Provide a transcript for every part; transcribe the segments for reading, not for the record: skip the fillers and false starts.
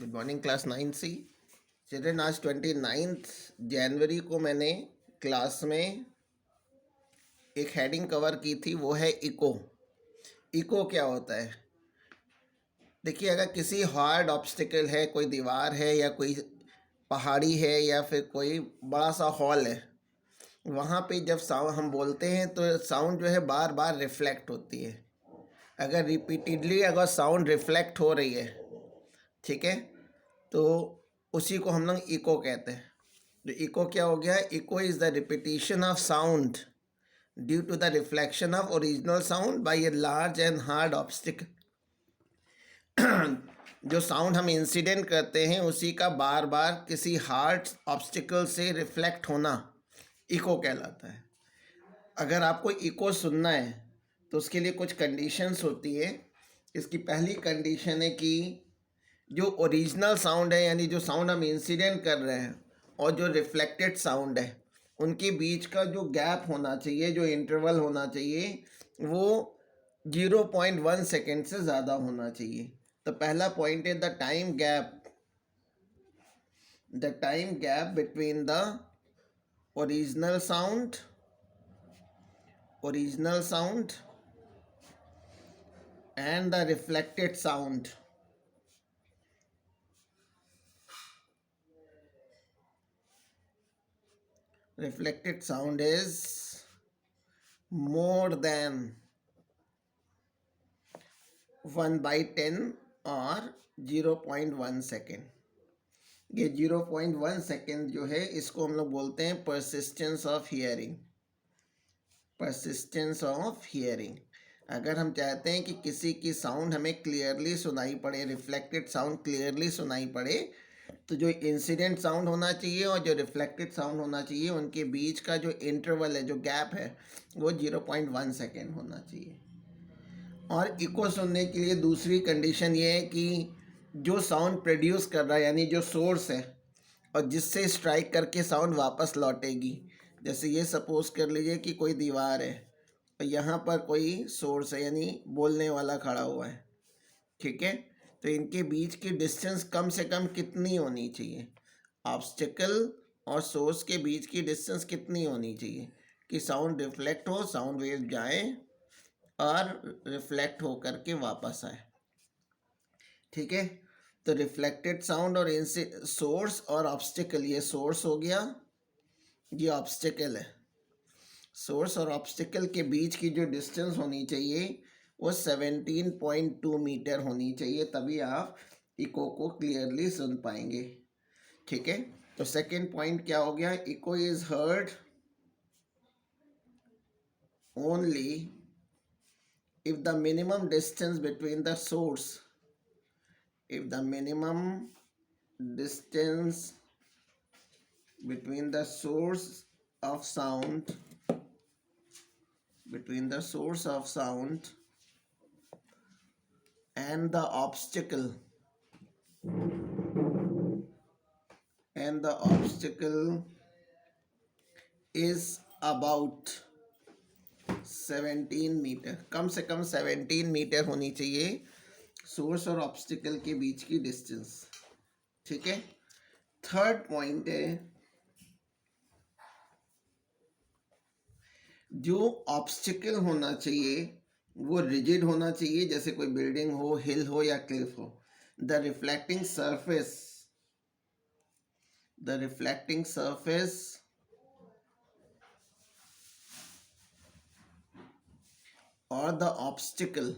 Good morning class 9 सी। Children, आज 29 जनवरी को मैंने क्लास में एक हेडिंग कवर की थी, वो है इको। इको क्या होता है? देखिए, अगर किसी हार्ड ऑब्स्टिकल है, कोई दीवार है या कोई पहाड़ी है या फिर कोई बड़ा सा हॉल है, वहाँ पे जब साउंड हम बोलते हैं तो साउंड जो है बार बार रिफ्लेक्ट होती है। अगर रिपीटेडली अगर साउंड रिफ्लेक्ट हो रही है, ठीक है, तो उसी को हम लोग इको कहते हैं। तो इको क्या हो गया? Echo is the repetition of sound due to the reflection of original sound by a large and hard obstacle. जो साउंड हम इंसिडेंट करते हैं उसी का बार बार किसी हार्ड ऑब्स्टिकल से रिफ्लेक्ट होना इको कहलाता है। अगर आपको इको सुनना है तो उसके लिए कुछ कंडीशंस होती है। इसकी पहली कंडीशन है कि जो ओरिजिनल साउंड है, यानी जो साउंड हम इंसिडेंट कर रहे हैं, और जो रिफ्लेक्टेड साउंड है, उनके बीच का जो गैप होना चाहिए, जो इंटरवल होना चाहिए, वो 0.1 सेकेंड से ज़्यादा होना चाहिए। तो पहला पॉइंट है the time gap between the original sound and the reflected sound. Reflected sound is more than 1/10 और 0.1 सेकेंड। ये 0.1 सेकेंड जो है, इसको हम लोग बोलते हैं परसिस्टेंस ऑफ हियरिंग। अगर हम चाहते हैं कि किसी की साउंड हमें क्लियरली सुनाई पड़े, रिफ्लेक्टेड साउंड क्लियरली सुनाई पड़े, तो जो इंसिडेंट साउंड होना चाहिए और जो रिफ्लेक्टेड साउंड होना चाहिए, उनके बीच का जो इंटरवल है, जो गैप है, वो 0.1 सेकेंड होना चाहिए। और इको सुनने के लिए दूसरी कंडीशन ये है कि जो साउंड प्रोड्यूस कर रहा है, यानी जो सोर्स है और जिससे स्ट्राइक करके साउंड वापस लौटेगी, जैसे ये सपोज कर लीजिए कि कोई दीवार है और यहाँ पर कोई सोर्स है, यानी बोलने वाला खड़ा हुआ है, ठीक है। तो इनके बीच की डिस्टेंस कम से कम कितनी होनी चाहिए? ऑब्स्टिकल और सोर्स के बीच की डिस्टेंस कितनी होनी चाहिए कि साउंड रिफ्लेक्ट हो, साउंड वेव जाए और रिफ्लेक्ट हो करके वापस आए, ठीक है। तो रिफ्लेक्टेड साउंड और इनसे सोर्स और ऑब्स्टिकल, ये सोर्स हो गया, ये ऑब्स्टिकल है। सोर्स और ऑब्स्टिकल के बीच की जो डिस्टेंस होनी चाहिए वो 17.2 मीटर होनी चाहिए, तभी आप इको को क्लियरली सुन पाएंगे, ठीक है। तो सेकेंड पॉइंट क्या हो गया? Echo is heard only if the minimum distance between the source if the minimum distance between the source of sound and the obstacle is about 17 metre, कम से कम 17 मीटर होनी चाहिए सोर्स और ऑब्स्टिकल के बीच की distance, ठीक है। थर्ड पॉइंट है, जो ऑब्स्टिकल होना चाहिए वो रिजिड होना चाहिए, जैसे कोई बिल्डिंग हो, हिल हो या क्लिफ हो। The reflecting surface or the obstacle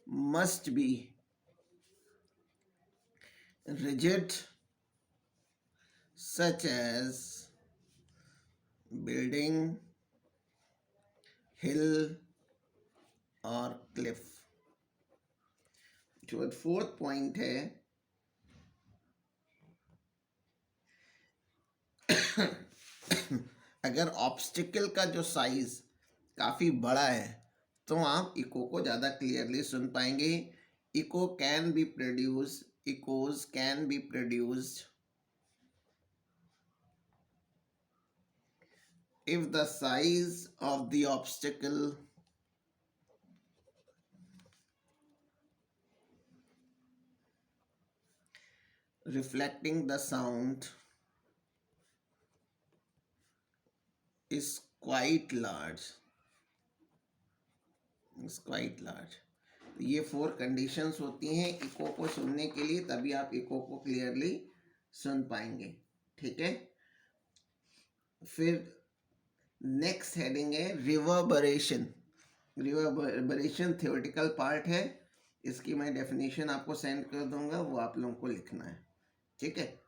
must be rigid, such as building, hill और cliff। जो फोर्थ पॉइंट है, अगर ऑब्स्टिकल का जो साइज काफ़ी बड़ा है तो आप इको को ज़्यादा क्लियरली सुन पाएंगे। Echoes can be produced if the size of the obstacle reflecting the sound is quite large. Is quite large. ये 4 कंडीशंस होती हैं इको को सुनने के लिए, तभी आप इको को क्लियरली सुन पाएंगे. ठीक है. फिर नेक्स्ट हेडिंग है रिवर्बरेशन. रिवर्बरेशन थ्योरेटिकल पार्ट है, इसकी मैं डेफिनेशन आपको सेंड कर दूंगा, वो आप लोगों को लिखना है. ठीक है.